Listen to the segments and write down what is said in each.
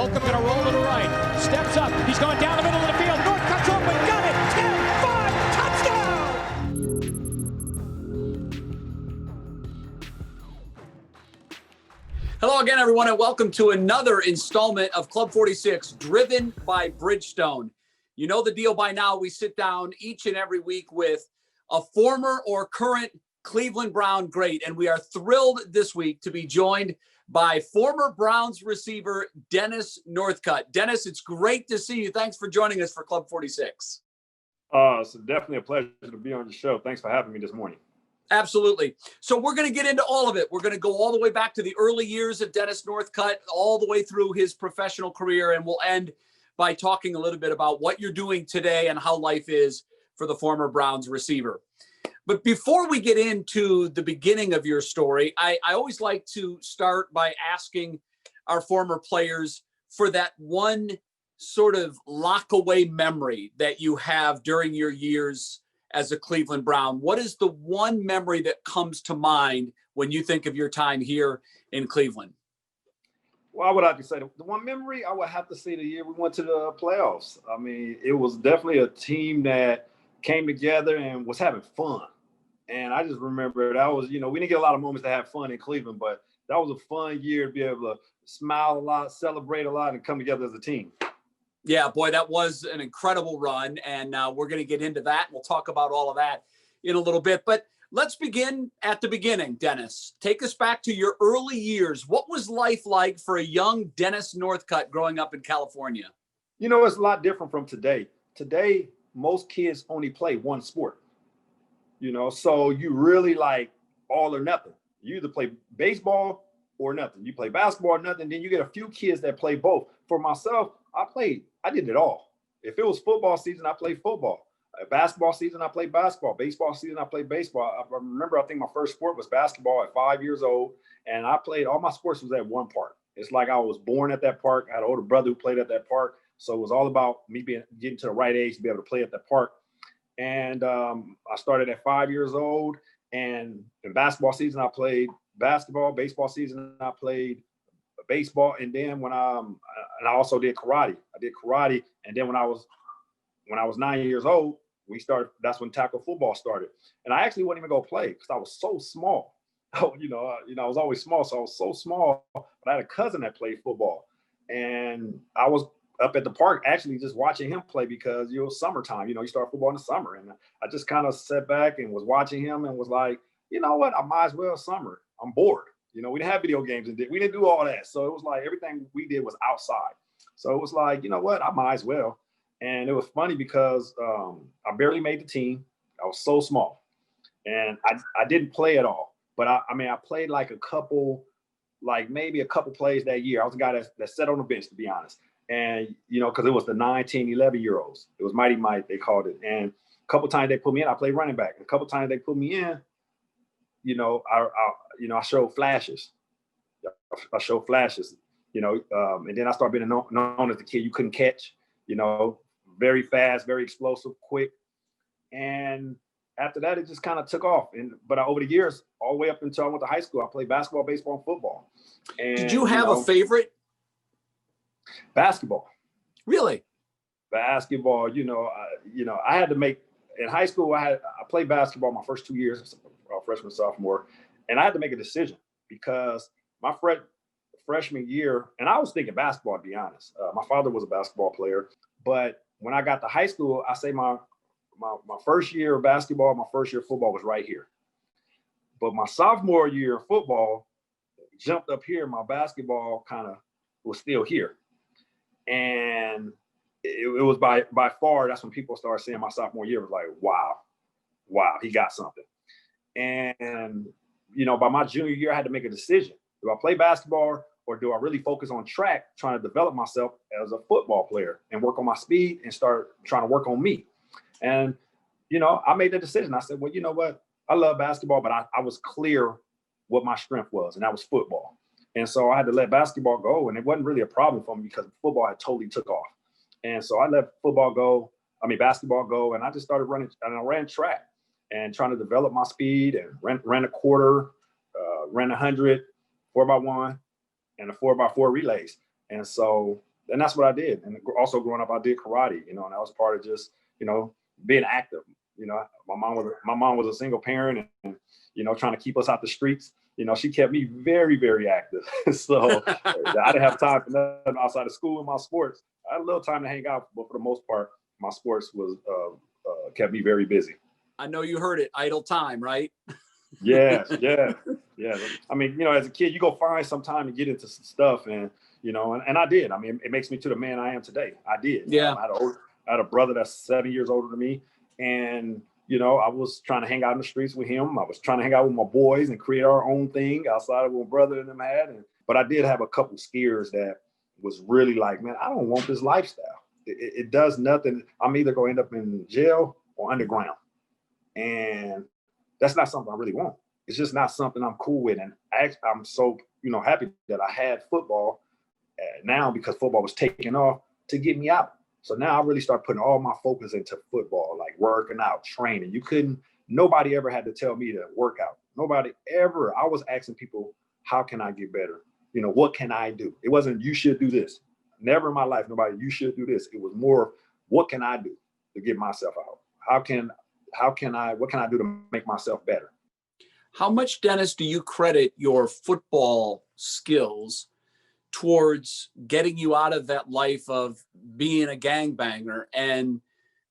Holcomb going to roll to the right. Steps up. He's going down the middle of the field. Northcutts open. Got it. 10, 5, touchdown! Hello again, everyone, and welcome to another installment of Club 46, driven by Bridgestone. You know the deal by now. We sit down each and every week with a former or current Cleveland Brown great, and we are thrilled this week to be joined by former Browns receiver Dennis Northcutt. Dennis, it's great to see you. Thanks for joining us for Club 46. It's definitely a pleasure to be on the show. Thanks for having me this morning. Absolutely. So we're going to get into all of it. We're going to go all the way back to the early years of Dennis Northcutt, all the way through his professional career, and we'll end by talking a little bit about what you're doing today and how life is for the former Browns receiver. But before we get into the beginning of your story, I always like to start by asking our former players for that one sort of lock-away memory that you have during your years as a Cleveland Brown. What is the one memory that comes to mind when you think of your time here in Cleveland? Well, I would have to say the one memory I would have to say the year we went to the playoffs. I mean, it was definitely a team that came together and was having fun. And I just remember that was, we didn't get a lot of moments to have fun in Cleveland, but that was a fun year to be able to smile a lot, celebrate a lot, and come together as a team. Yeah, boy, that was an incredible run. And we're going to get into that. We'll talk about all of that in a little bit. But let's begin at the beginning, Dennis. Take us back to your early years. What was life like for a young Dennis Northcutt growing up in California? It's a lot different from today. Today, most kids only play one sport. So you really like all or nothing. You either play baseball or nothing. You play basketball or nothing. Then you get a few kids that play both. For myself, I did it all. If it was football season, I played football. Basketball season, I played basketball. Baseball season, I played baseball. I remember, I think my first sport was basketball at 5 years old. And I played, all my sports was at one park. It's like I was born at that park. I had an older brother who played at that park. So it was all about me getting to the right age to be able to play at that park. And I started at 5 years old, and in basketball season, I played basketball. Baseball season, I played baseball. And then when I also did karate. I did karate. And then when I was 9 years old, that's when tackle football started. And I actually wouldn't even go play because I was so small. I was always small. So I was so small, but I had a cousin that played football, and I was up at the park actually just watching him play because it was summertime. You start football in the summer, and I just kind of sat back and was watching him and was like, you know what, I might as well summer. I'm bored. We didn't have video games and we didn't do all that. So it was like everything we did was outside. So it was like, you know what, I might as well. And it was funny because I barely made the team. I was so small, and I didn't play at all. But I played maybe a couple plays that year. I was a guy that sat on the bench, to be honest. And, because it was the 9, 10, 11-year-olds. It was Mighty Mike, they called it. And a couple times they put me in, I played running back. And a couple times they put me in, I showed flashes. And then I started being known as the kid you couldn't catch, very fast, very explosive, quick. And after that, it just kind of took off. But over the years, all the way up until I went to high school, I played basketball, baseball, and football. And, did you have a favorite? Basketball. Really? Basketball, I had to make, in high school, I played basketball my first 2 years, freshman, sophomore, and I had to make a decision because my freshman year, and I was thinking basketball, to be honest. My father was a basketball player, but when I got to high school, I say my first year of basketball, my first year of football was right here. But my sophomore year of football jumped up here, my basketball kind of was still here. And it was by far, that's when people started saying my sophomore year was like, wow, he got something. And, by my junior year, I had to make a decision. Do I play basketball or do I really focus on track, trying to develop myself as a football player and work on my speed and start trying to work on me? And, I made the decision. I said, well, you know what? I love basketball, but I was clear what my strength was, and that was football. And so I had to let basketball go, and it wasn't really a problem for me because football had totally took off. And so I let basketball go, and I just started running, and I ran track and trying to develop my speed and ran a quarter, ran 100, 4x1, and a 4x4 relays. And so and that's what I did. And also growing up, I did karate, and that was part of just, being active. My mom was a single parent, and trying to keep us out the streets. She kept me very, very active. So I didn't have time for nothing outside of school and my sports. I had a little time to hang out, but for the most part, my sports was kept me very busy. I know you heard it, idle time, right? Yes, yeah. I mean, as a kid, you go find some time to get into some stuff, and and I did. I mean, it makes me to the man I am today. I did. Yeah. I had a brother that's 7 years older than me, and I was trying to hang out in the streets with him. I was trying to hang out with my boys and create our own thing outside of what my brother and them had. But I did have a couple scares that was really like, man, I don't want this lifestyle. It does nothing. I'm either going to end up in jail or underground, and that's not something I really want. It's just not something I'm cool with. And I'm so, happy that I had football now, because football was taking off to get me out. So now I really start putting all my focus into football, like working out, training. Nobody ever had to tell me to work out. Nobody ever. I was asking people, how can I get better? What can I do? It wasn't, you should do this. Never in my life, nobody, you should do this. It was more, what can I do to get myself out? What can I do to make myself better? How much, Dennis, do you credit your football skills towards getting you out of that life of being a gangbanger and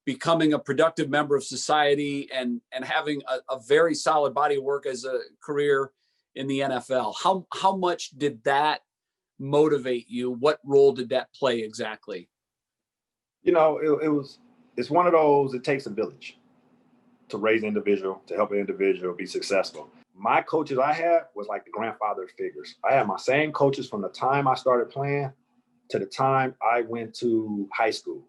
becoming a productive member of society and having a very solid body of work as a career in the NFL? How much did that motivate you? What role did that play exactly? It's one of those, it takes a village to raise an individual, to help an individual be successful. My coaches I had was like the grandfather figures. I had my same coaches from the time I started playing to the time I went to high school.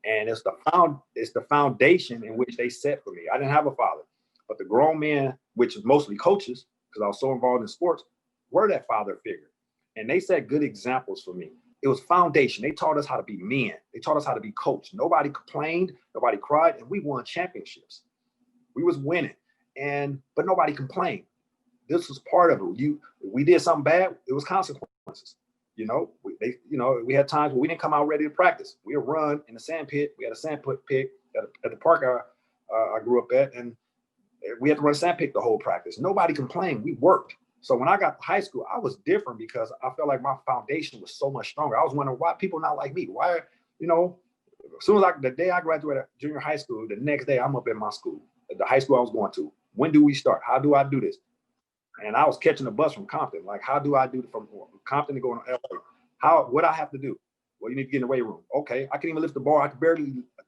And it's the foundation in which they set for me. I didn't have a father, but the grown men, which is mostly coaches, because I was so involved in sports, were that father figure. And they set good examples for me. It was foundation. They taught us how to be men. They taught us how to be coached. Nobody complained, nobody cried, and we won championships. We was winning, but nobody complained. This was part of it. We did something bad, it was consequences. We had times where we didn't come out ready to practice. We would run in the sand pit. We had a sand pit at the park I grew up at, and we had to run a sand pit the whole practice. Nobody complained. We worked. So when I got to high school, I was different because I felt like my foundation was so much stronger. I was wondering why people not like me. Why, as soon as the day I graduated junior high school, the next day I'm up in my school, the high school I was going to. When do we start? How do I do this? And I was catching a bus from Compton. Like, how do I do it from Compton to go to LA? What I have to do? Well, you need to get in the weight room. Okay, I couldn't even lift the bar. I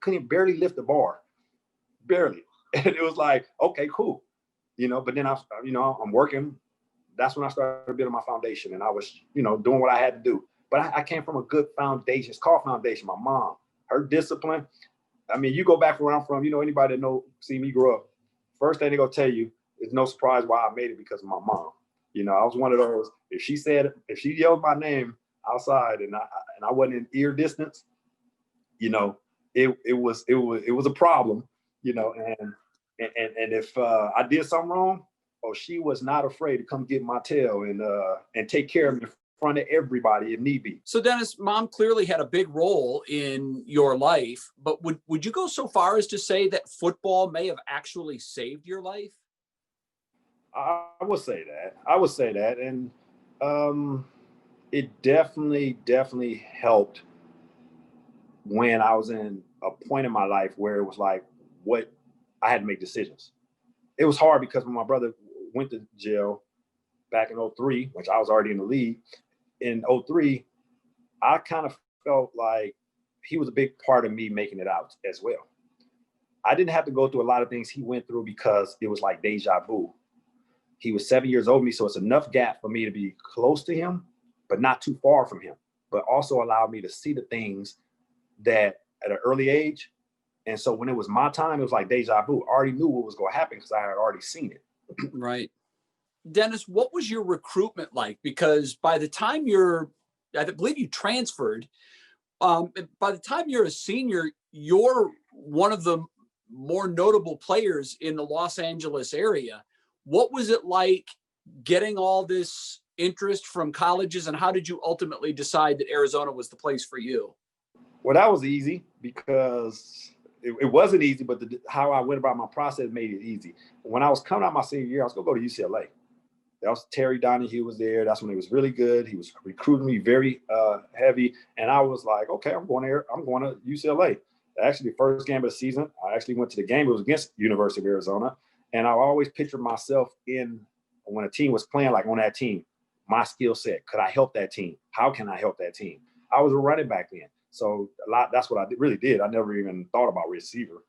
couldn't barely lift the bar, barely. And it was like, okay, cool, But then I'm working. That's when I started building my foundation, and I was, doing what I had to do. But I came from a good foundation. It's called foundation. My mom, her discipline. I mean, you go back where I'm from. Anybody that see me grow up, first thing they gonna tell you, it's no surprise why I made it because of my mom. I was one of those. If she yelled my name outside and I wasn't in ear distance, it was a problem. And if I did something wrong, she was not afraid to come get my tail and take care of me in front of everybody if need be. So Dennis, mom clearly had a big role in your life, but would you go so far as to say that football may have actually saved your life? I would say that. And it definitely helped when I was in a point in my life where it was like, what I had to make decisions. It was hard because when my brother went to jail back in 2003, which I was already in the league, in 2003, I kind of felt like he was a big part of me making it out as well. I didn't have to go through a lot of things he went through because it was like deja vu. He was 7 years over me, so it's enough gap for me to be close to him, but not too far from him, but also allowed me to see the things that at an early age. And so when it was my time, it was like deja vu. I already knew what was going to happen because I had already seen it. Right. Dennis, what was your recruitment like? Because by the time I believe you transferred, by the time you're a senior, you're one of the more notable players in the Los Angeles area. What was it like getting all this interest from colleges, and how did you ultimately decide that Arizona was the place for you? Well, that was easy because it wasn't easy, but how I went about my process made it easy. When I was coming out my senior year, I was going to go to UCLA. That was Terry Donahue was there. That's when he was really good. He was recruiting me very heavy. And I was like, okay, I'm going there. I'm going to UCLA. Actually, the first game of the season, I actually went to the game. It was against University of Arizona. And I always pictured myself when a team was playing, like on that team, my skill set. Could I help that team? How can I help that team? I was a running back then. So that's what I really did. I never even thought about receiver.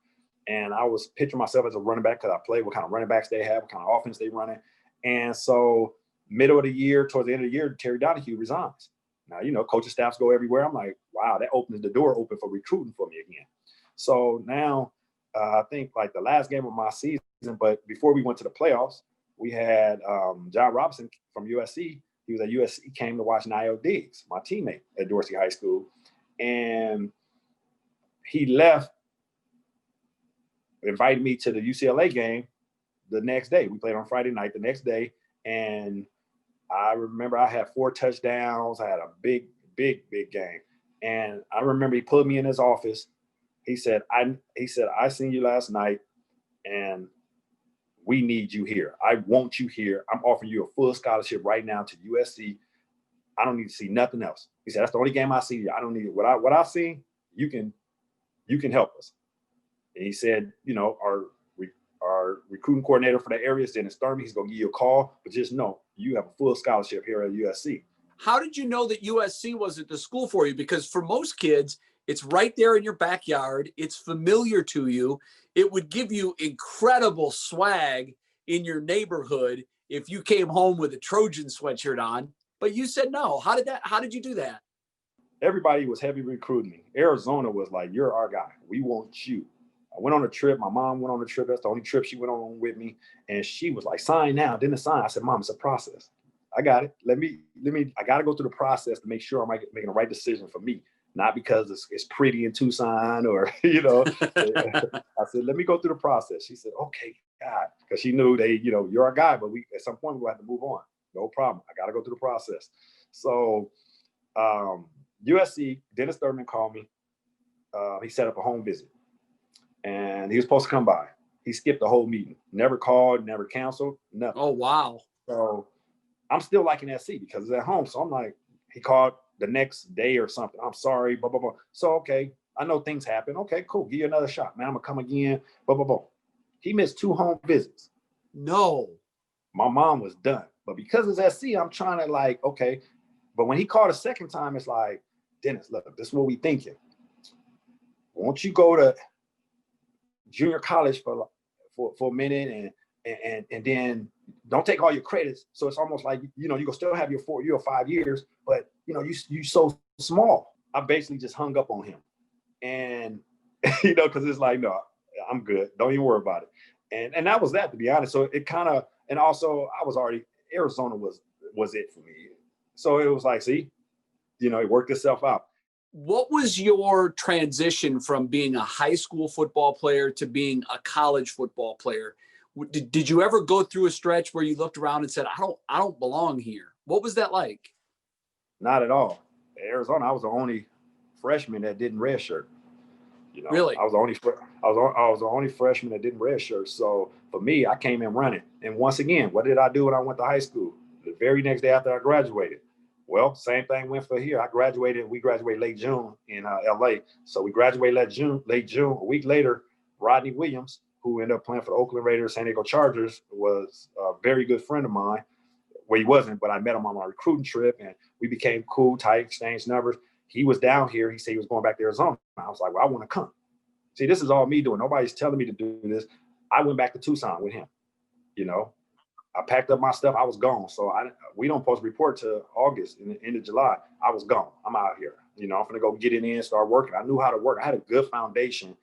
And I was picturing myself as a running back because I played what kind of running backs they have, what kind of offense they running. And so middle of the year, towards the end of the year, Terry Donahue resigns. Now, coaching staffs go everywhere. I'm like, wow, that opens the door open for recruiting for me again. So now I think like the last game of my season, but before we went to the playoffs, we had John Robinson from USC. He was at USC, he came to watch Niall Diggs, my teammate at Dorsey High School. And he left, invited me to the UCLA game the next day. We played on Friday night the next day. And I remember I had 4 touchdowns. I had a big game. And I remember he put me in his office. He said, I seen you last night and we need you here. I want you here. I'm offering you a full scholarship right now to USC. I don't need to see nothing else. He said, that's the only game I see. I don't need it. What I see, you can help us. And he said, our recruiting coordinator for the area is Dennis Northcutt. He's going to give you a call, but just know you have a full scholarship here at USC. How did you know that USC wasn't the school for you? Because for most kids, it's right there in your backyard. It's familiar to you. It would give you incredible swag in your neighborhood if you came home with a Trojan sweatshirt on. But you said no. How did you do that? Everybody was heavy recruiting me. Arizona was like, you're our guy. We want you. I went on a trip. My mom went on a trip. That's the only trip she went on with me. And she was like, sign now. Didn't sign. I said, Mom, it's a process. I got it. I got to go through the process to make sure I'm making the right decision for me. Not because it's pretty in Tucson or, I said, let me go through the process. She said, okay, God. Because she knew you're our guy, but at some point we'll have to move on. No problem. I got to go through the process. So USC, Dennis Thurman called me. He set up a home visit. And he was supposed to come by. He skipped the whole meeting. Never called, never canceled, nothing. Oh, wow. So I'm still liking SC because it's at home. So I'm like, he called the next day or something. I'm sorry, blah, blah, blah. So, okay, I know things happen. Okay, cool. Give you another shot. Man, I'm going to come again, blah, blah, blah. He missed 2 home visits. No. My mom was done. But because it's SC, I'm trying to like, okay. But when he called a second time, it's like, Dennis, look, this is what we thinking. Won't you go to junior college for a minute and then don't take all your credits. So it's almost like, you can still have your 4 or 5 years, but you so small. I basically just hung up on him. And, cause it's like, no, I'm good. Don't even worry about it. And that was that, to be honest. So it kind of, and also I was already, Arizona was it for me. So it was like, see, it worked itself out. What was your transition from being a high school football player to being a college football player? Did you ever go through a stretch where you looked around and said, I don't belong here? What was that like? Not at all. Arizona, I was the only freshman that didn't redshirt. Really? I was the only freshman that didn't redshirt. So for me, I came in running. And once again, what did I do when I went to high school? The very next day after I graduated. Well, same thing went for here. We graduated late June in LA. So we graduated late June. A week later, Rodney Williams, who ended up playing for the Oakland Raiders, San Diego Chargers, was a very good friend of mine. Well, he wasn't, but I met him on my recruiting trip and we became cool, tight, exchanged numbers. He was down here. He said he was going back to Arizona. I was like, well, I want to come. See, this is all me doing. Nobody's telling me to do this. I went back to Tucson with him, I packed up my stuff. I was gone. So we don't post report to August, in the end of July. I was gone. I'm out here. I'm going to go get it in, start working. I knew how to work. I had a good foundation.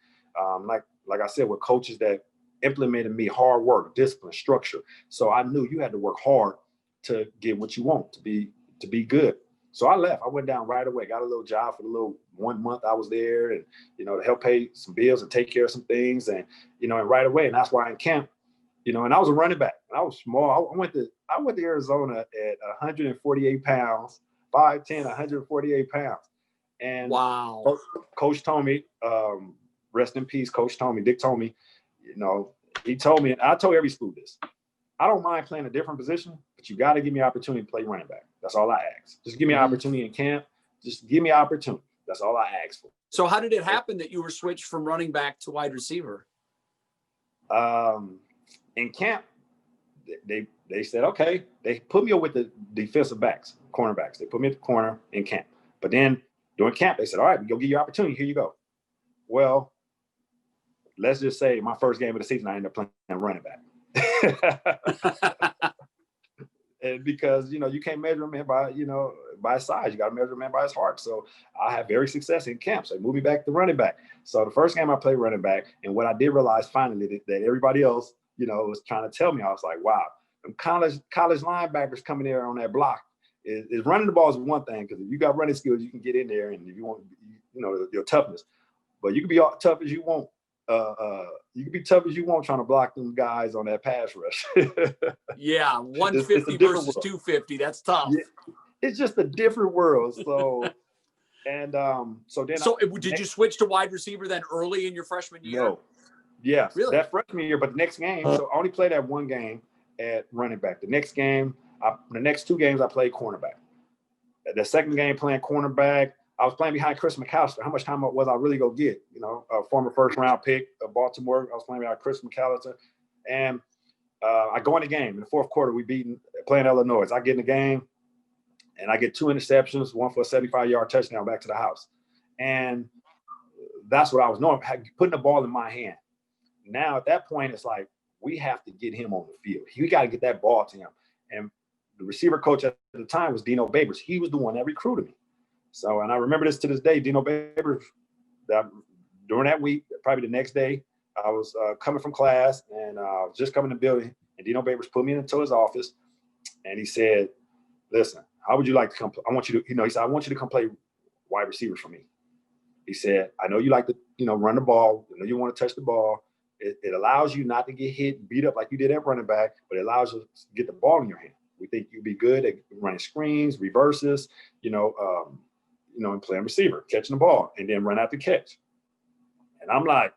Like I said, with coaches that implemented me hard work, discipline, structure. So I knew you had to work hard to get what you want, to be good. So I left. I went down right away, got a little job for the little 1 month I was there and, to help pay some bills and take care of some things and, and right away. And that's why in camp, and I was a running back. And I was small. I went to Arizona at 148 pounds, 5'10", 148 pounds. And wow. Coach told me, rest in peace, Coach told me, Dick told me, he told me, and I told every school this, I don't mind playing a different position, but you got to give me an opportunity to play running back. That's all I ask. Just give me an opportunity in camp. Just give me an opportunity. That's all I ask for. So how did it happen that you were switched from running back to wide receiver? In camp, they said, okay. They put me with the defensive backs, cornerbacks. They put me at the corner in camp. But then during camp, they said, all right, we'll give you your opportunity. Here you go. Well, let's just say my first game of the season, I ended up playing running back. And because, you can't measure a man by, by his size. You got to measure a man by his heart. So I had very success in camp. So they moved me back to running back. So the first game I played running back, and what I did realize finally that everybody else, was trying to tell me, I was like, wow, them college linebackers coming there on that block is running the ball is one thing, because if you got running skills, you can get in there, and if you want, your toughness. But you can be all tough as you want. You can be tough as you want trying to block them guys on that pass rush. Yeah, 150 versus 250. That's tough. Yeah, it's just a different world. So, and so then. So did you switch to wide receiver then early in your freshman year? No. Yes, really? That freshman year, but the next game. So I only played that one game at running back. The next game, the next two games, I played cornerback. The second game playing cornerback, I was playing behind Chris McAllister. How much time was I really going to get? A former first-round pick of Baltimore. I was playing behind Chris McAllister. And I go in the game. In the fourth quarter, playing Illinois. I get in the game, and I get 2 interceptions, one for a 75-yard touchdown back to the house. And that's what I was doing, putting the ball in my hand. Now, at that point, it's like, we have to get him on the field. We got to get that ball to him. And the receiver coach at the time was Dino Babers. He was the one that recruited me. So, and I remember this to this day, Dino Babers, during that week, probably the next day, I was coming from class, and just coming to the building, and Dino Babers put me into his office, and he said, listen, how would you like to come? I want you to, he said, I want you to come play wide receiver for me. He said, I know you like to, run the ball. I know you want to touch the ball. It allows you not to get hit, beat up like you did at running back, but it allows you to get the ball in your hand. We think you'd be good at running screens, reverses, and playing receiver, catching the ball, and then run out the catch. And I'm like,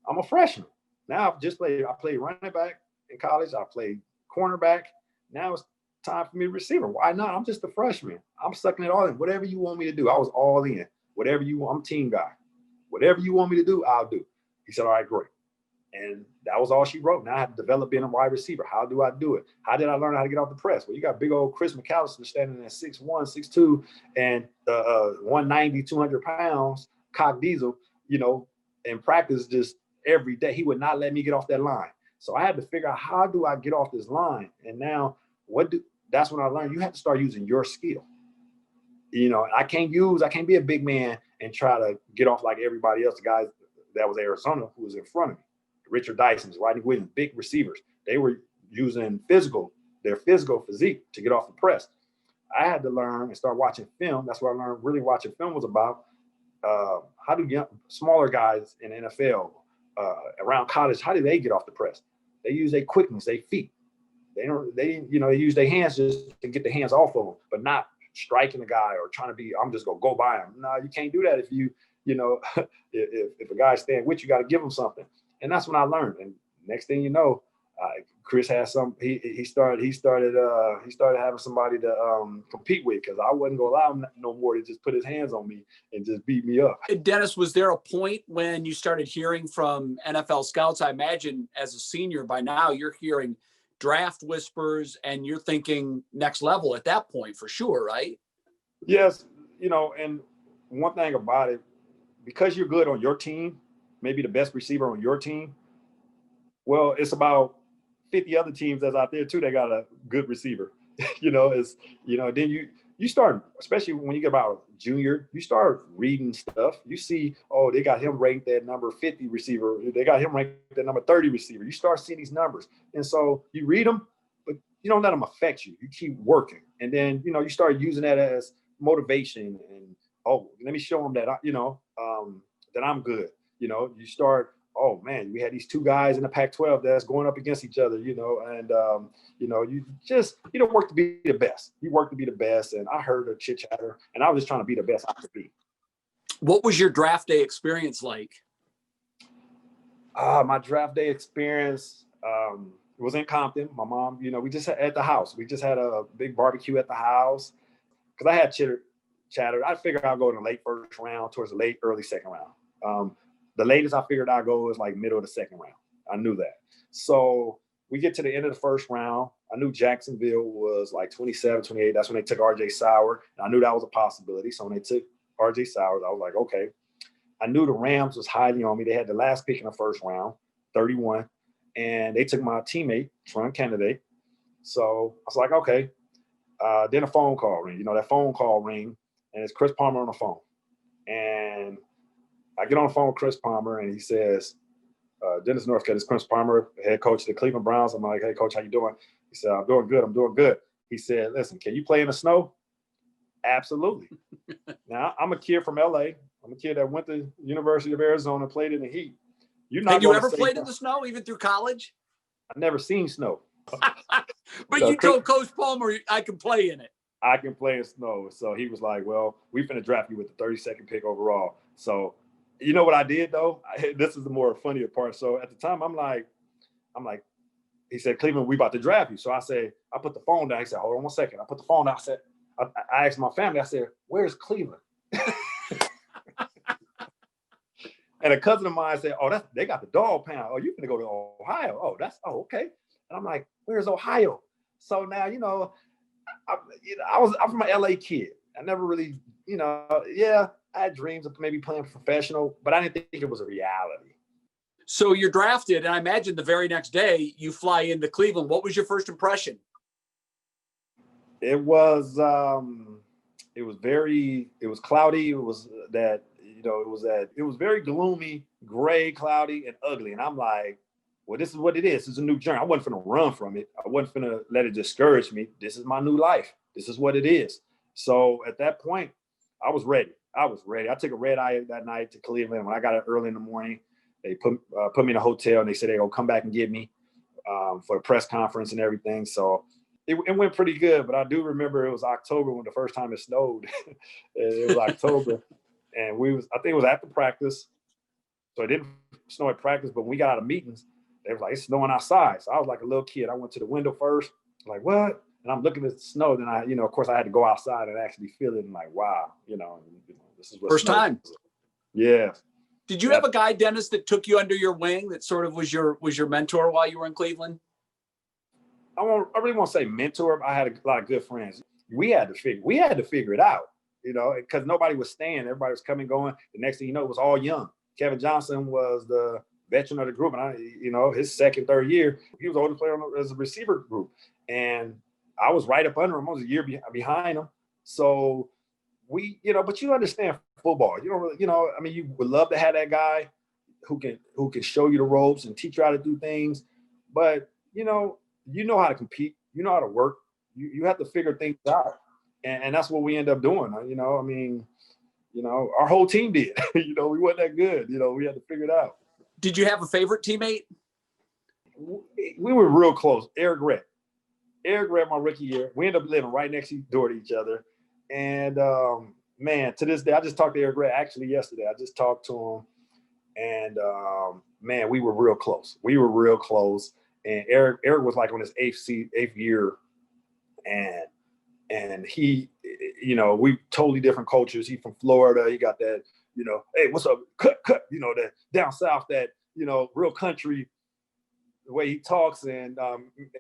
I'm a freshman. Now I played running back in college. I played cornerback. Now it's time for me to receiver. Why not? I'm just a freshman. I'm sucking it all in. Whatever you want me to do, I was all in. Whatever you want, I'm a team guy. Whatever you want me to do, I'll do. He said, all right, great. And that was all she wrote. Now I had to develop being a wide receiver. How do I do it? How did I learn how to get off the press? Well, you got big old Chris McAllister standing at 6'1", 6'2", and 190, 200 pounds, cock diesel, in practice just every day. He would not let me get off that line. So I had to figure out, how do I get off this line? And now that's when I learned you have to start using your skill. I can't be a big man and try to get off like everybody else, the guys that was Arizona who was in front of me. Richard Dyson's, Rodney Williams, big receivers. They were using their physical physique to get off the press. I had to learn and start watching film. That's what I learned really watching film was about. How do smaller guys in the NFL around college, how do they get off the press? They use their quickness, their feet. They use their hands just to get the hands off of them, but not striking the guy or trying to I'm just going to go by him. No, you can't do that if if a guy's staying with you, got to give him something. And that's when I learned. And next thing you know, Chris had he started having somebody to compete with, because I wasn't going to allow him no more to just put his hands on me and just beat me up. Dennis, was there a point when you started hearing from NFL scouts? I imagine as a senior by now, you're hearing draft whispers and you're thinking next level at that point for sure, right? Yes. And one thing about it, because you're good on your team, maybe the best receiver on your team, well, it's about 50 other teams that's out there too that got a good receiver. Then you start, especially when you get about junior, you start reading stuff. You see, oh, they got him ranked at number 50 receiver. They got him ranked at number 30 receiver. You start seeing these numbers. And so you read them, but you don't let them affect you. You keep working. And then, you start using that as motivation and, oh, let me show them that, that I'm good. You start, oh man, we had these two guys in the Pac-12 that's going up against each other, and you don't work to be the best. You work to be the best. And I heard the chit chatter, and I was just trying to be the best I could be. What was your draft day experience like? My draft day experience was in Compton. My mom, we just had at the house. We just had a big barbecue at the house because I had chatter. I figured I'd go in the late first round towards the early second round. The latest I figured I'd go was like middle of the second round. I knew that. So we get to the end of the first round. I knew Jacksonville was like 27, 28. That's when they took RJ Sauer. And I knew that was a possibility. So when they took RJ Sauer, I was like, okay. I knew the Rams was highly on me. They had the last pick in the first round, 31. And they took my teammate, Tron Kennedy. So I was like, okay. Then a phone call ring. That phone call ring, and it's Chris Palmer on the phone. And I get on the phone with Chris Palmer, and he says, Dennis Northcutt is Chris Palmer, head coach of the Cleveland Browns. I'm like, hey, coach, how you doing? He said, I'm doing good. He said, listen, can you play in the snow? Absolutely. Now, I'm a kid from L.A. I'm a kid that went to University of Arizona, played in the heat. Had you ever played in the snow, even through college? I've never seen snow. But you told Coach Palmer, I can play in it. I can play in snow. So he was like, well, we finna draft you with the 32nd pick overall. So you know what I did, though? This is the more funnier part. So at the time, I'm like, he said, Cleveland, we about to draft you. So I put the phone down. He said, hold on one second. I put the phone down. I said, I asked my family, I said, where's Cleveland? And a cousin of mine said, oh, they got the dog pound. Oh, you're going to go to Ohio. Oh, okay. And I'm like, where's Ohio? So now, I'm from an LA kid. I never really, I had dreams of maybe playing professional, but I didn't think it was a reality. So you're drafted, and I imagine the very next day you fly into Cleveland. What was your first impression? It was cloudy. It was very gloomy, gray, cloudy, and ugly. And I'm like, well, this is what it is. It's a new journey. I wasn't finna run from it. I wasn't finna let it discourage me. This is my new life. This is what it is. So at that point, I was ready. I took a red eye that night to Cleveland. When I got up early in the morning, they put me in a hotel, and they said they're gonna come back and get me for a press conference and everything. So it went pretty good. But I do remember it was October when the first time it snowed. It was October, and I think it was after practice. So it didn't snow at practice, but when we got out of meetings, they was like, it's snowing outside. So I was like a little kid. I went to the window first, like, what? And I'm looking at the snow. Then of course, I had to go outside and actually feel it. And like, wow, this is what first time. Yeah. Did you have a guy, Dennis, that took you under your wing that sort of was your mentor while you were in Cleveland? I really won't say mentor. I had a lot of good friends. We had to figure it out, because nobody was staying. Everybody was coming, going. The next thing you know, it was all young. Kevin Johnson was the veteran of the group, and his second, third year, he was the oldest player as a receiver group, and I was right up under him. I was a year behind him. So but you understand football. You don't really, you would love to have that guy who can show you the ropes and teach you how to do things, but you know how to compete. You know how to work. You have to figure things out, and that's what we end up doing. Our whole team did. We weren't that good. We had to figure it out. Did you have a favorite teammate? We were real close. Eric Redd, my rookie year. We ended up living right next door to each other. And, man, to this day, I just talked to Eric Redd actually yesterday. I just talked to him. And, man, we were real close. And Eric was like on his eighth year. And he, we totally different cultures. He from Florida. He got that, hey, what's up? Cut, that down south, that, real country, the way he talks. And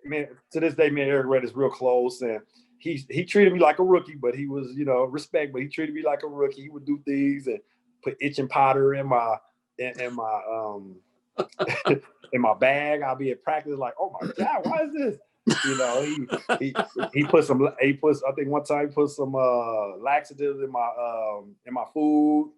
man, to this day, man, Eric Redd is real close. And he treated me like a rookie, but he was, respect, but he treated me like a rookie. He would do things and put itching powder in my in my bag. I'll be at practice like, oh my God, why is this? He put some. I think one time he put some laxatives in my food,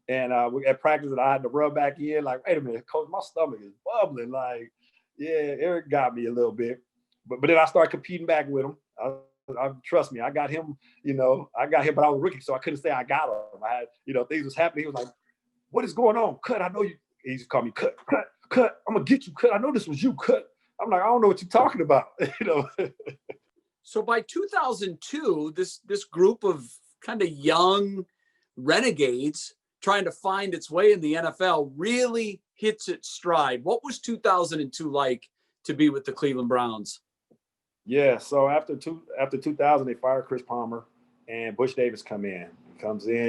and at practice I had to rub back in. Like, wait a minute, coach, my stomach is bubbling. Like, yeah, Eric got me a little bit, but then I started competing back with him. Trust me, I got him. But I was a rookie, so I couldn't say I got him. I had, things was happening. He was like, "What is going on, Cut? I know you. he just called me cut. I'm gonna get you cut. I know this was you cut. I'm like, I don't know what you're talking about. So by 2002, this group of kind of young renegades trying to find its way in the NFL really hits its stride. What was 2002 like to be with the Cleveland Browns? Yeah, so after 2000, they fired Chris Palmer, and Butch Davis comes in,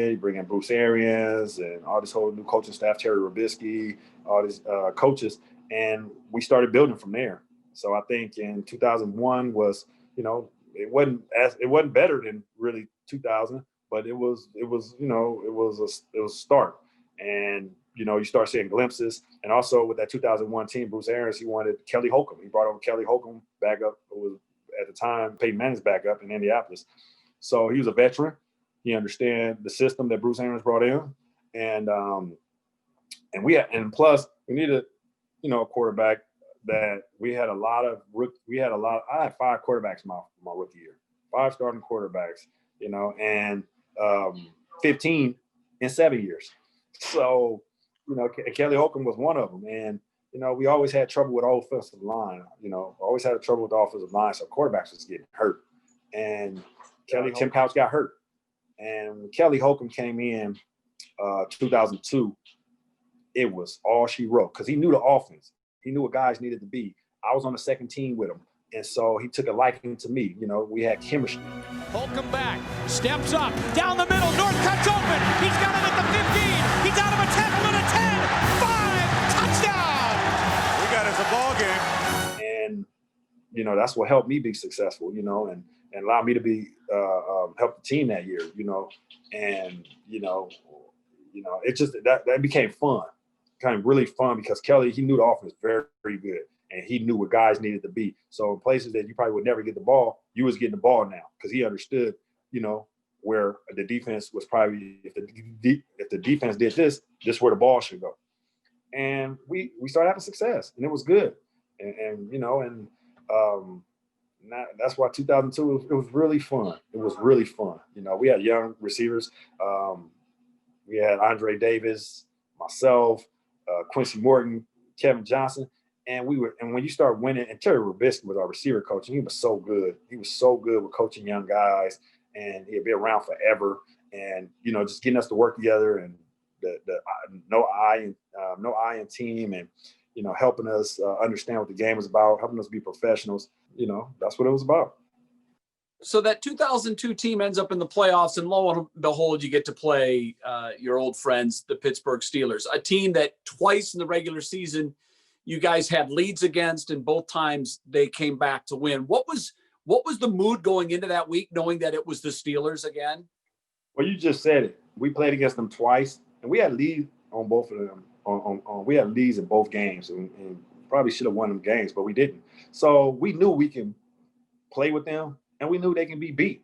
he bring in Bruce Arians and all this whole new coaching staff, Terry Robisky, all these coaches, and we started building from there. So I think in 2001 was, it wasn't better than really 2000, but it was a start. And you start seeing glimpses. And also with that 2001 team, Bruce Arians, he wanted Kelly Holcomb. He brought over Kelly Holcomb back up, who was at the time Peyton Manning's backup in Indianapolis. So he was a veteran. He understand the system that Bruce Arians brought in, and plus we needed a quarterback that we had a lot of. I had 5 quarterbacks my rookie year, 5 starting quarterbacks, and 15 in 7 years. So Kelly Holcomb was one of them, and we always had trouble with the offensive line. Always had trouble with the offensive line, so quarterbacks was getting hurt, and Tim Couch got hurt. And when Kelly Holcomb came in 2002, it was all she wrote because he knew the offense. He knew what guys needed to be. I was on the second team with him. And so he took a liking to me. We had chemistry. Holcomb back, steps up, down the middle. Northcutts open. He's got him at the 15. He's out of a tackle at a 10. 5, touchdown. We got us a ball game. And, that's what helped me be successful, and allowed me to be help the team that year, and it just that became fun, kind of really fun because Kelly, he knew the offense very, very good, and he knew what guys needed to be. So in places that you probably would never get the ball, you was getting the ball now because he understood, where the defense was probably if the defense did this is where the ball should go, and we started having success, and it was good, that's why 2002 it was really fun. It was really fun. We had young receivers. We had Andre Davis, myself, Quincy Morgan, Kevin Johnson, and when you start winning, and Terry Robisky was our receiver coach, and he was so good. He was so good with coaching young guys, and he'd be around forever. And just getting us to work together, and the no I in team, and helping us understand what the game was about, helping us be professionals. That's what it was about. So that 2002 team ends up in the playoffs, and lo and behold, you get to play your old friends, the Pittsburgh Steelers, a team that twice in the regular season you guys had leads against, and both times they came back to win. What was the mood going into that week, knowing that it was the Steelers again? Well, you just said it. We played against them twice, and we had lead on both of them. We had leads in both games, and probably should have won them games, but we didn't. So we knew we can play with them, and we knew they can be beat.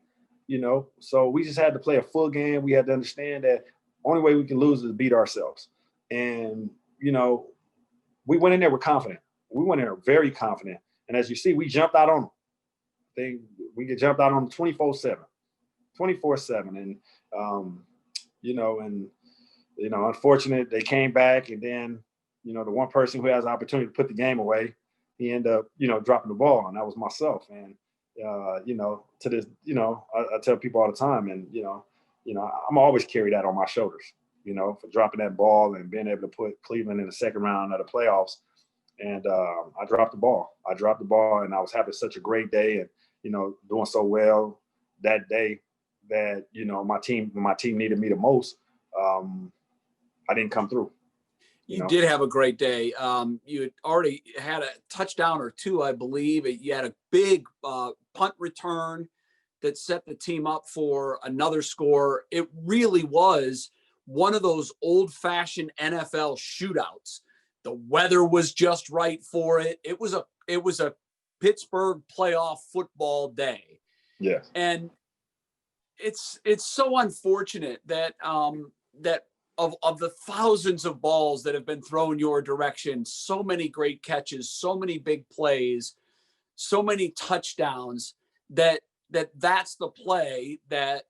So we just had to play a full game. We had to understand that only way we can lose is to beat ourselves. And we went in there with confidence. We went in there very confident, and as you see, we jumped out on them. We get jumped out on them 24/7, and unfortunate they came back, and then the one person who has the opportunity to put the game away, he ended up dropping the ball, and that was myself. And to this, I tell people all the time, and I'm always carry that on my shoulders, for dropping that ball and being able to put Cleveland in the second round of the playoffs. And I dropped the ball, and I was having such a great day, and doing so well that day that when my team needed me the most, I didn't come through. You did have a great day. You had already had a touchdown or two, I believe. You had a big punt return that set the team up for another score. It really was one of those old-fashioned NFL shootouts. The weather was just right for it. It was a Pittsburgh playoff football day. Yes. And it's so unfortunate that that of the thousands of balls that have been thrown your direction, so many great catches, so many big plays, so many touchdowns, that's the play that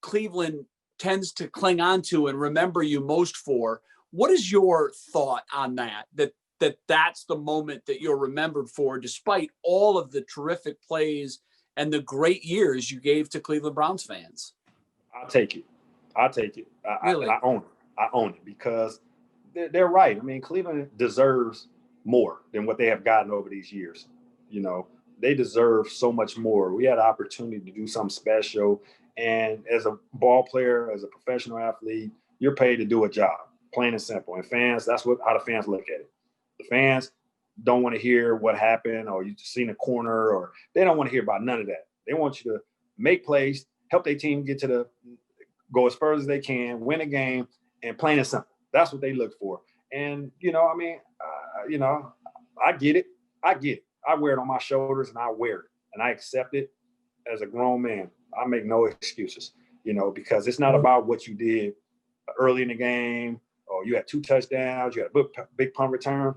Cleveland tends to cling on to and remember you most for. What is your thought on that? That's the moment that you're remembered for, despite all of the terrific plays and the great years you gave to Cleveland Browns fans. I'll take it. I'll take it. Really? I own it. I own it because they're right. I mean, Cleveland deserves more than what they have gotten over these years. You know, they deserve so much more. We had an opportunity to do something special. And as a ball player, as a professional athlete, you're paid to do a job, plain and simple. And fans, that's how the fans look at it. The fans don't want to hear what happened or you seen a corner, or they don't want to hear about none of that. They want you to make plays, help their team go as far as they can, win a game, and plain and simple. That's what they look for. And, I mean, I get it. I wear it on my shoulders and I wear it and I accept it as a grown man. I make no excuses, because it's not about what you did early in the game or you had 2 touchdowns, you had a big punt return.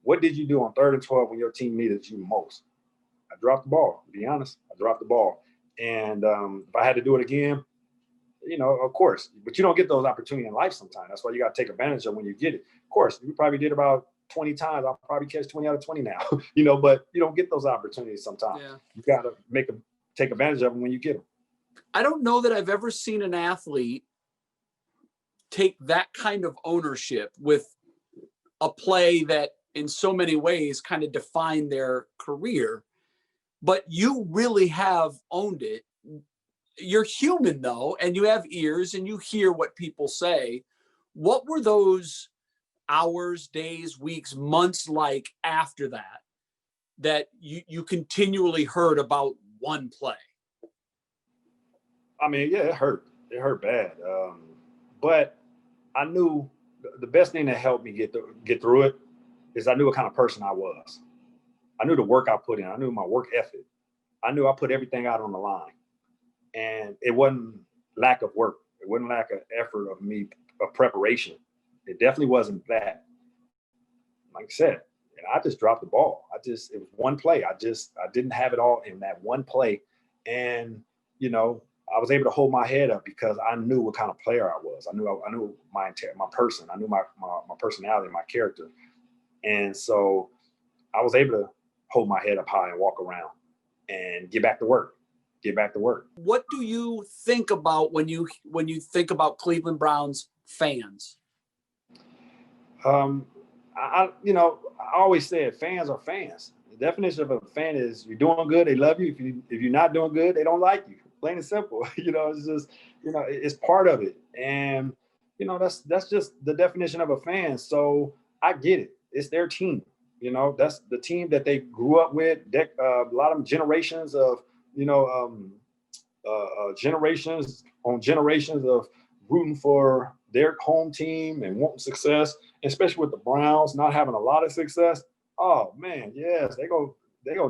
What did you do on 3rd and 12 when your team needed you most? I dropped the ball, to be honest. I dropped the ball. And if I had to do it again, of course, but you don't get those opportunities in life sometimes. That's why you got to take advantage of when you get it. Of course, you probably did about 20 times. I'll probably catch 20 out of 20 now, but you don't get those opportunities sometimes. Yeah. You got to take advantage of them when you get them. I don't know that I've ever seen an athlete take that kind of ownership with a play that in so many ways kind of defined their career, but you really have owned it. You're human though, and you have ears and you hear what people say. What were those hours, days, weeks, months like after that you continually heard about one play? I mean, yeah, it hurt. It hurt bad. But I knew the best thing that helped me get through it is I knew what kind of person I was. I knew the work I put in. I knew my work ethic. I knew I put everything out on the line. And it wasn't lack of work. It wasn't lack of effort of preparation. It definitely wasn't that. Like I said, and I just dropped the ball. It was one play. I didn't have it all in that one play. And, I was able to hold my head up because I knew what kind of player I was. I knew my person. I knew my personality, my character. And so I was able to hold my head up high and walk around and get back to work. What do you think about when you think about Cleveland Browns fans? I always said fans are fans. The definition of a fan is you're doing good, they love you. If you're not doing good, they don't like you. Plain and simple. It's just, it's part of it. And, that's just the definition of a fan. So I get it. It's their team. That's the team that they grew up with. A lot of them generations of, generations on generations of rooting for their home team and wanting success, especially with the Browns not having a lot of success. Oh man, yes, they go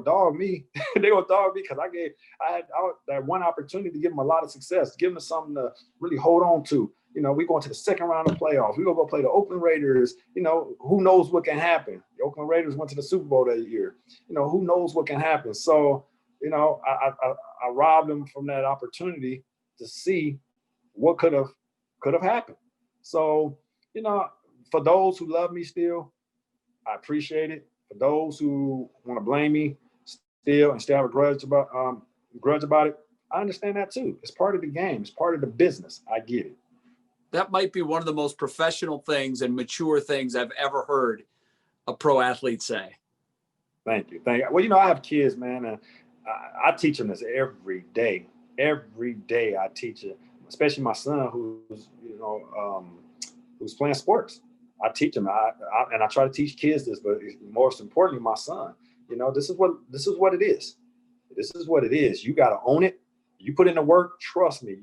dog me. They go dog me because I had that one opportunity to give them a lot of success, give them something to really hold on to. We going to the second round of playoffs. We're gonna go play the Oakland Raiders. Who knows what can happen? The Oakland Raiders went to the Super Bowl that year. Who knows what can happen? So, I robbed them from that opportunity to see what could have happened. So, for those who love me still, I appreciate it. For those who want to blame me still and still have a grudge about it, I understand that too. It's part of the game. It's part of the business. I get it. That might be one of the most professional things and mature things I've ever heard a pro athlete say. Thank you. Well, I have kids, man, and I teach them this every day. Every day I teach it, especially my son who's playing sports. I teach him, and I try to teach kids this, but most importantly, my son. This is what it is. This is what it is. You got to own it. You put in the work. Trust me.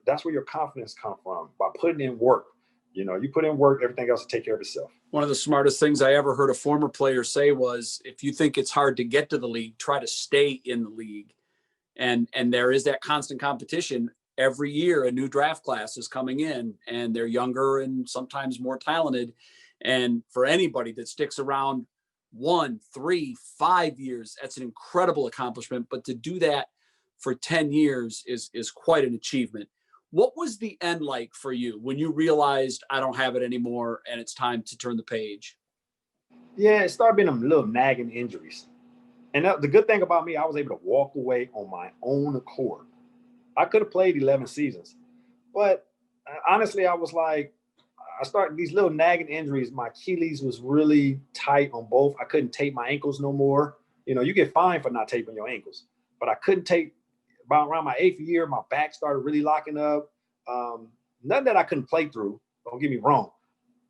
That's where your confidence comes from, by putting in work. You put in work, everything else will take care of itself. One of the smartest things I ever heard a former player say was, if you think it's hard to get to the league, try to stay in the league. And there is that constant competition. Every year, a new draft class is coming in, and they're younger and sometimes more talented. And for anybody that sticks around 1, 3, 5 years, that's an incredible accomplishment. But to do that for 10 years is quite an achievement. What was the end like for you when you realized I don't have it anymore and it's time to turn the page? Yeah, it started being them little nagging injuries. And the good thing about me, I was able to walk away on my own accord. I could have played 11 seasons, but honestly, I was like, I started these little nagging injuries. My Achilles was really tight on both. I couldn't tape my ankles no more. You know, you get fined for not taping your ankles, but I couldn't tape. About around my 8th year, my back started really locking up. Nothing that I couldn't play through. Don't get me wrong,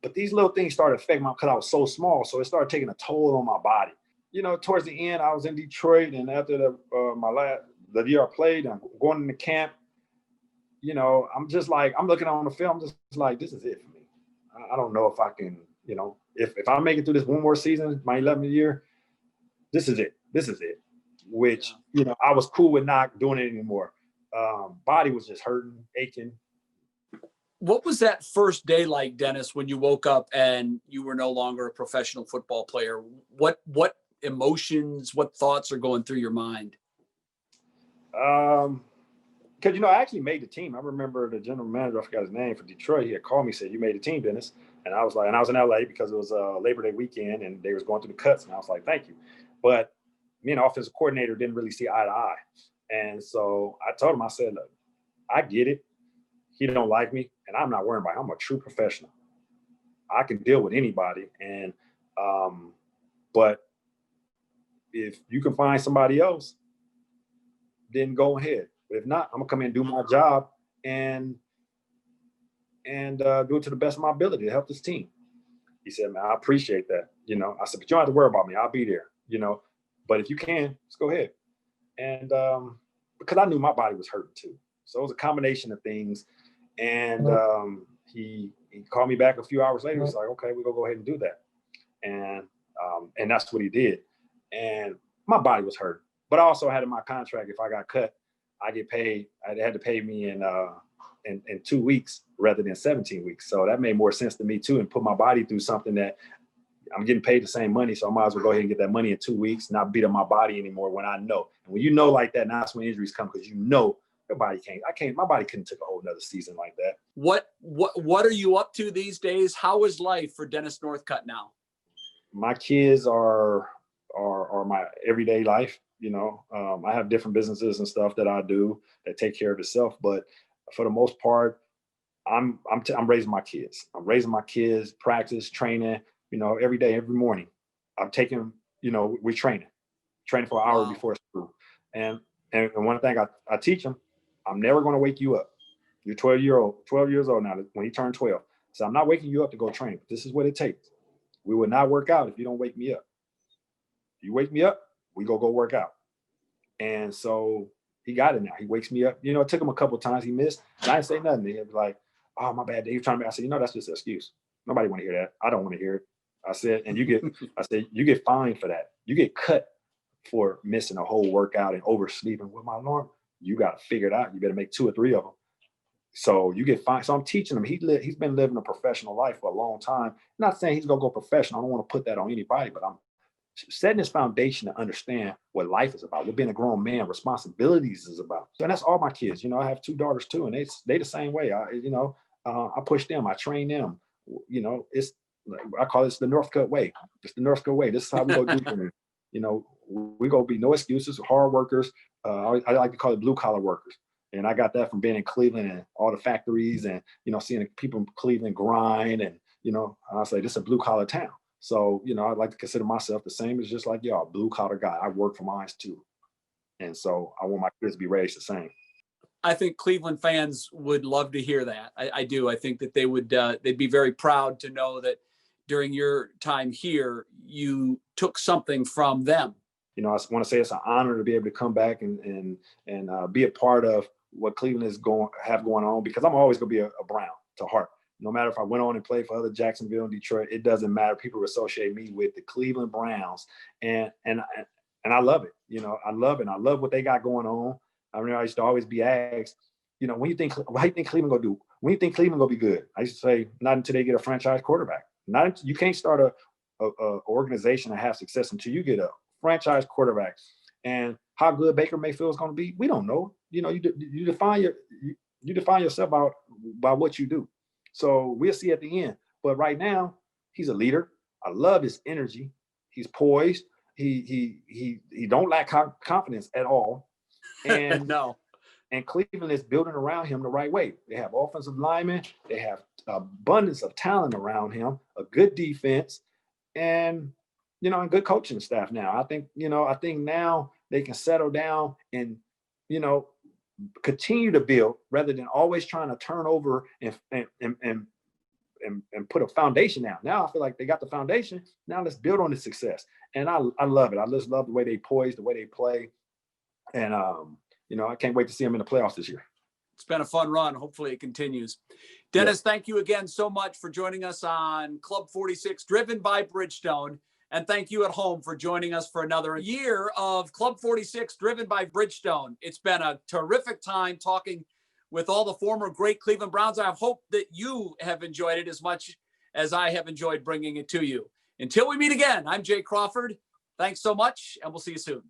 but these little things started affecting my because I was so small, so it started taking a toll on my body. You know, towards the end, I was in Detroit, and after the year I played, I'm going into camp. You know, I'm just like, I'm looking on the film, just like, this is it for me. I don't know if I can, you know, if I make it through this one more season, my 11th year, this is it. This is it. Which, you know, I was cool with not doing it anymore. Body was just hurting, aching. What was that first day like, Dennis, when you woke up and you were no longer a professional football player? What emotions, what thoughts are going through your mind? Because, you know, I actually made the team. I remember the general manager, I forgot his name, for Detroit. He had called me, said, "You made the team, Dennis." And I was like, and I was in LA because it was Labor Day weekend and they was going through the cuts. And I was like, "Thank you." But me and the offensive coordinator didn't really see eye to eye. And so I told him, I said, "Look, I get it. He don't like me, and I'm not worrying about it. I'm a true professional. I can deal with anybody. And but if you can find somebody else, then go ahead. But if not, I'm gonna come in and do my job and do it to the best of my ability to help this team." He said, "Man, I appreciate that." You know, I said, "But you don't have to worry about me. I'll be there. You know, but if you can, just go ahead." And because I knew my body was hurting too, so it was a combination of things. And he called me back a few hours later. He's like, "Okay, we're gonna go ahead and do that." And that's what he did. And my body was hurt, but I also had in my contract, if I got cut, I get paid. I had to pay me in 2 weeks rather than 17 weeks. So that made more sense to me too, and put my body through something that I'm getting paid the same money. So I might as well go ahead and get that money in 2 weeks, not beat up my body anymore when I know. And when you know like that, now that's when injuries come, because you know your body my body couldn't take a whole nother season like that. What are you up to these days? How is life for Dennis Northcutt now? My kids are my everyday life. You know, I have different businesses and stuff that I do that take care of itself, but for the most part, I'm raising my kids. I'm raising my kids, practice, training. You know, every day, every morning, I'm taking. You know, we're training for an hour before school, and one thing I teach them, I'm never going to wake you up. You're 12 years old now. When he turned 12, so I'm not waking you up to go train. But this is what it takes. We will not work out if you don't wake me up. You wake me up, we go work out. And so he got it now. He wakes me up. You know, it took him a couple of times. He missed. And I didn't say nothing. He was like, "Oh, my bad." He was trying to. I said, "You know, that's just an excuse. Nobody want to hear that. I don't want to hear it." I said, "And you get fined for that. You get cut for missing a whole workout and oversleeping with my alarm. You got to figure it out. You better make 2 or 3 of them. So you get fined." So I'm teaching him. He's been living a professional life for a long time. I'm not saying he's gonna go professional. I don't want to put that on anybody, but I'm setting this foundation to understand what life is about, what being a grown man, responsibilities is about. So, and that's all my kids. You know, I have 2 daughters too, and they the same way. I push them, I train them. You know, I call this the Northcutt way. It's the Northcutt way. This is how we go do things. You know, we gonna be no excuses, hard workers. I like to call it blue collar workers. And I got that from being in Cleveland and all the factories and, you know, seeing people in Cleveland grind. And, you know, I say this is a blue collar town. So, you know, I like to consider myself the same as just like y'all, blue collar guy. I work for mine too. And so I want my kids to be raised the same. I think Cleveland fans would love to hear that. I do. I think that they would, they'd be very proud to know that during your time here, you took something from them. You know, I want to say it's an honor to be able to come back and be a part of what Cleveland is going on, because I'm always going to be a Brown to heart. No matter if I went on and played for other Jacksonville and Detroit, it doesn't matter. People associate me with the Cleveland Browns, and I love it. You know, I love it. I love what they got going on. I mean, I used to always be asked, you know, what do you think Cleveland gonna do? When you think Cleveland gonna be good? I used to say, not until they get a franchise quarterback. You can't start a organization and have success until you get a franchise quarterback. And how good Baker Mayfield is going to be, we don't know. You know, you define You define yourself by what you do. So we'll see at the end. But right now, he's a leader. I love his energy. He's poised. He don't lack confidence at all. And No. And Cleveland is building around him the right way. They have offensive linemen. They have abundance of talent around him, a good defense, and, and good coaching staff now. I think now they can settle down and, continue to build rather than always trying to turn over and put a foundation down. Now I feel like they got the foundation. Now let's build on the success. And I love it. I just love the way they poise, the way they play. And, I can't wait to see him in the playoffs this year. It's been a fun run. Hopefully it continues. Dennis, Thank you again so much for joining us on Club 46, driven by Bridgestone. And thank you at home for joining us for another year of Club 46, driven by Bridgestone. It's been a terrific time talking with all the former great Cleveland Browns. I hope that you have enjoyed it as much as I have enjoyed bringing it to you. Until we meet again, I'm Jay Crawford. Thanks so much, and we'll see you soon.